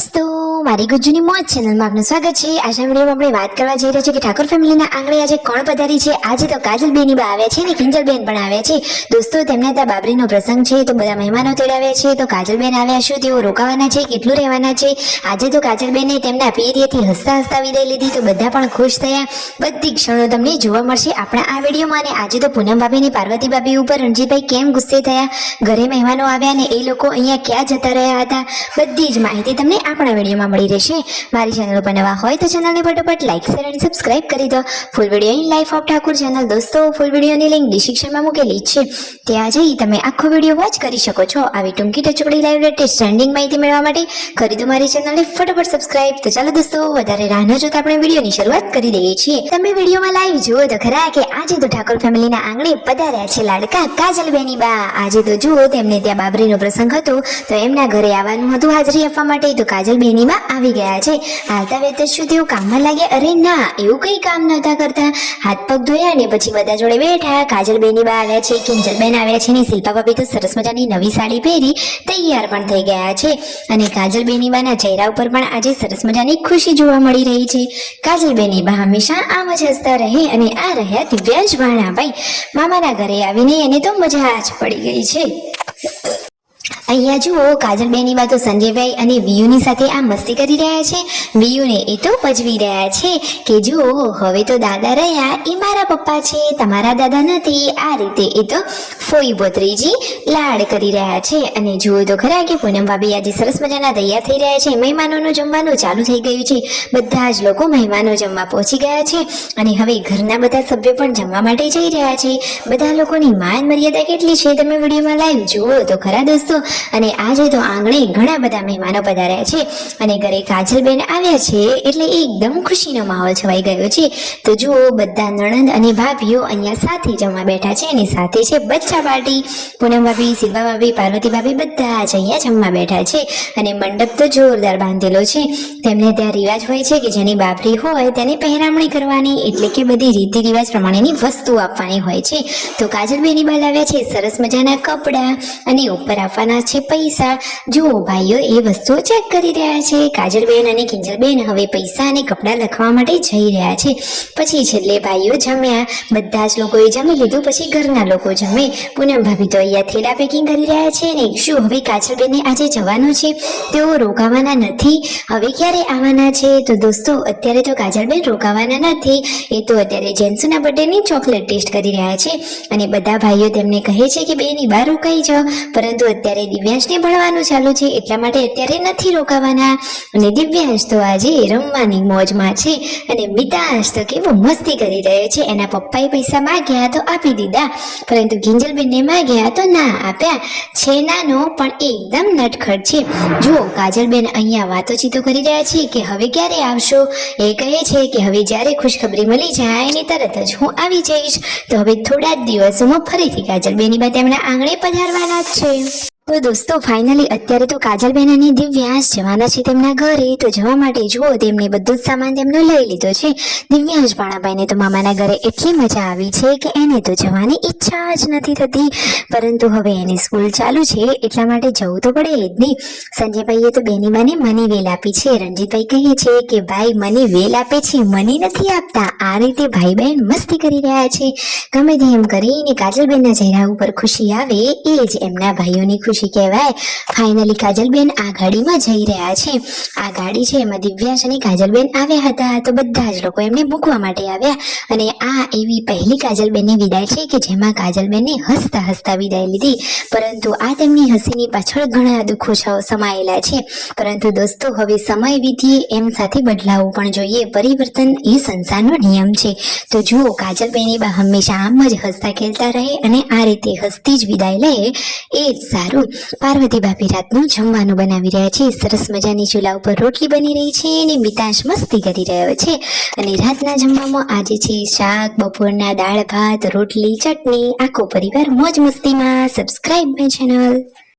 દોસ્તો, મારી ગુજ્જુની મોજ ચેનલમાં આપનું સ્વાગત છે। આજના વિડીયોમાં આપણે વાત કરવા જઈ રહ્યા છીએ કે ઠાકોર ફેમિલીના આંગણે આજે કોણ પધારી છે। આજે તો કાજલબેની બા આવ્યા છે ને કિંજલબેન પણ આવ્યા છે। દોસ્તો, તેમના ત્યાં બાબરીનો પ્રસંગ છે તો બધા મહેમાનો તેડાવ્યા છે। તો કાજલબેન આવ્યા છે, તેઓ રોકાવાના છે, કેટલું રહેવાના છે। આજે તો કાજલબેને તેમના પિયરિયેથી હસતા હસતા વિદાય લીધી તો બધા પણ ખુશ થયા। બધી ક્ષણો તમને જોવા મળશે આપણા આ વિડીયોમાં। અને આજે તો પૂનમ ભાભી અને પાર્વતી ભાભી ઉપર રણજીતભાઈ કેમ ગુસ્સે થયા, ઘરે મહેમાનો આવ્યા ને એ લોકો અહીંયા ક્યાં જતા રહ્યા હતા, બધી જ માહિતી તમને આપણા વિડીયોમાં મળી રહેશે। મારી ચેનલ પર નવા હોય તો ચેનલને ફટાફટ લાઈક શેર અને સબસ્ક્રાઇબ કરી દો। Full video in life of Thakor channel દોસ્તો, ફૂલ વિડીયોની લિંક ડિસ્ક્રિપ્શનમાં મૂકેલી છે, ત્યાં જઈ તમે આખો વિડીયો વોચ કરી શકો છો। આવી ટૂંકી ટચોકડી લાઈવ લેટેસ્ટ ટ્રેન્ડિંગ માહિતી મેળવવા માટે કરી દો મારી ચેનલને ફટાફટ સબસ્ક્રાઇબ। તો ચાલો દોસ્તો, વધારે રાહ ન જોતા આપણે વિડીયોની શરૂઆત કરી દઈએ છીએ। તમે વિડીયોમાં લાઈવ જુઓ તો ખરા કે આજે તો ઠાકોર ફેમિલીના આંગણે પધાર્યા છે લાડકા કાજલબેની બા। આજે તો જુઓ, તેમને ત્યાં બાબરીનો પ્રસંગ હતો તો એમના ઘરે આવવાનું હતું હાજરી આપવા માટે, તો કાજલબેની બા આવી ગયા છે। હાલતા વેત શું તેઓ કામમાં લાગ્યા? અરે ના, એવું કઈ કામ નતા કરતા। હાથ પગ ધોયા ને પછી બધા જોડે બેઠા। કાજલબેની બા આવ્યા છે, કિંજલબેન આવ્યા છે ને શિલ્પા ભાભી તો સરસ મજાની નવી સાડી પહેરી તૈયાર પણ થઈ ગયા છે। અને કાજલબેની બાના ચહેરા ઉપર પણ આજે સરસ મજાની ખુશી જોવા મળી રહી છે। કાજલબેની બા હંમેશા આમ જ હસતા રહે। અને આ રહ્યા દિવ્યાંશ ભાણાભાઈ, મામાના ઘરે આવીને એને તો મજા જ પડી ગઈ છે। અહીંયા જુઓ, કાજલબેની બા તો સંજયભાઈ અને વિયુની સાથે આ મસ્તી કરી રહ્યા છે। વિયુને એ તો પજવી રહ્યા છે કે જુઓ, હવે તો દાદા રહ્યા એ મારા પપ્પા છે, તમારા દાદા નથી। આ રીતે એ તો ફોઈ ભોત્રીજી લાડ કરી રહ્યા છે। અને જુઓ તો ખરા કે પૂનમ ભાભી આજે સરસ મજાના તૈયાર થઈ રહ્યા છે। મહેમાનોનું જમવાનું ચાલુ થઈ ગયું છે, બધા જ લોકો મહેમાનો જમવા પહોંચી ગયા છે। અને હવે ઘરના બધા સભ્યો પણ જમવા માટે જઈ રહ્યા છે। બધા લોકોની માન મર્યાદા કેટલી છે તમે વિડીયોમાં લાઈવ જુઓ તો ખરા દોસ્તો। અને આજે તો આંગણે ઘણા બધા મહેમાનો પધાર્યા છે અને ઘરે કાજલબેન આવ્યા છે એટલે એકદમ ખુશીનો માહોલ છવાઈ ગયો છે। તો જુઓ, બધા નણંદ અને ભાભીઓ અહીંયા સાથે જમવા બેઠા છે અને સાથે છે બચ્ચા પાર્ટી। પૂનમ ભાભી, શિલ્પા ભાભી, પાર્વતી ભાભી બધા જ અહીંયા જમવા બેઠા છે। અને મંડપ તો જોરદાર બાંધેલો છે। તેમને ત્યાં રિવાજ હોય છે કે જેની બાબરી હોય તેને પહેરામણી કરવાની, એટલે કે બધી રીતિ રિવાજ પ્રમાણેની વસ્તુ આપવાની હોય છે। તો કાજલબેની બા લાવ્યા છે સરસ મજાના કપડાં અને ઉપર આપવાના છે પૈસા। જુઓ ભાઈઓ એ વસ્તુઓ ચેક કરી રહ્યા છે। કાજલબેન અને કિંજલબેન હવે પૈસા અને કપડાં લખવા માટે જઈ રહ્યા છે। પછી છેલ્લે ભાઈઓ જમ્યા, બધા જ લોકોએ જમી લીધું, પછી ઘરના લોકો જમે। પૂનમ ભાભી તો અહીંયા થેલા પેકિંગ કરી રહ્યા છે ને શું હવે કાજલબેનને આજે જવાનું છે? તેઓ રોકાવાના નથી, હવે ક્યારે આવવાના છે? તો દોસ્તો, અત્યારે તો કાજલબેન રોકાવાના નથી, એ તો અત્યારે જેન્સુના બર્થડેની ચોકલેટ ટેસ્ટ કરી રહ્યા છે। અને બધા ભાઈઓ તેમને કહે છે કે બેની બહાર રોકાઈ જાઓ, પરંતુ અત્યારે દિવ્યાંશને ભણવાનું ચાલુ છે એટલા માટે અત્યારે નથી રોકાવાના। અને દિવ્યાંશ તો આજે રમવાની મોજમાં છે અને મિતાંશ તો કેવો મસ્તી કરી રહ્યો છે। એના પપ્પાએ પૈસા માંગ્યા તો આપી દીધા, પરંતુ કિંજલબેનને માંગ્યા તો ના આપ્યા। છે નાનો પણ એકદમ નટખટ છે। જુઓ, કાજલબેન અહીંયા વાતોચીતો કરી રહ્યા છે કે હવે ક્યારે આવશો? એ કહે છે કે હવે જ્યારે ખુશખબરી મળી જાય ને તરત જ હું આવી જઈશ। તો હવે થોડા જ દિવસોમાં ફરીથી કાજલબેની બા તેમના આંગણે પધારવાના જ છે। તો દોસ્તો, ફાઇનલી અત્યારે તો કાજલબેન અને દિવ્યાંશ જવાના છે તેમના ઘરે। તો જવા માટે જુઓ, તેમને બધું જ સામાન તેમનો લઈ લીધો છે। દિવ્યાંશ ભાણાભાઈને તો મામાના ઘરે એટલી મજા આવી છે કે એને તો જવાની ઈચ્છા જ નથી થતી, પરંતુ હવે એની સ્કૂલ ચાલુ છે એટલા માટે જવું તો પડે જ નહીં। સંજયભાઈએ તો બેની બાને મની વેલ આપી છે। રણજીતભાઈ કહે છે કે ભાઈ મની વેલ આપે છે, મની નથી આપતા। આ રીતે ભાઈ બહેન મસ્તી કરી રહ્યા છે। ગમે તેમ કરીને કાજલબેનના ચહેરા ઉપર ખુશી આવે એ જ એમના ભાઈઓની ખુશી કહેવાય। ફાઇનલી કાજલબેન આ ગાડીમાં જઈ રહ્યા છે। આ ગાડી છે એમાં દિવ્યાંશ અને કાજલબેન આવ્યા હતા, તો બધા જ લોકો એમને મૂકવા માટે આવ્યા। અને આ એવી પહેલી કાજલબેનની વિદાય છે કે જેમાં કાજલબેનને હસતા હસતા વિદાય લીધી, પરંતુ આ તેમની હસીની પાછળ ઘણા દુઃખો સમાયેલા છે। પરંતુ દોસ્તો, હવે સમય વીતીએ એમ સાથે બદલાવવું પણ જોઈએ, પરિવર્તન એ સંસારનો નિયમ છે। તો જુઓ, કાજલબેની બા હંમેશા આમ જ હસતા ખેલતા રહે અને આ રીતે હસતી જ વિદાય લે એ જ સારું। પાર્વતી ભાભી રાતનું જમવાનું બનાવી રહ્યા છે। સરસ મજાની ચૂલા ઉપર રોટલી બની રહી છે અને મિતાંશ મસ્તી કરી રહ્યો છે। અને રાતના જમવામાં આજે છે શાક, બપોરના દાળ ભાત, રોટલી, ચટણી, આખો પરિવાર મોજ મસ્તીમાં। Subscribe my channel.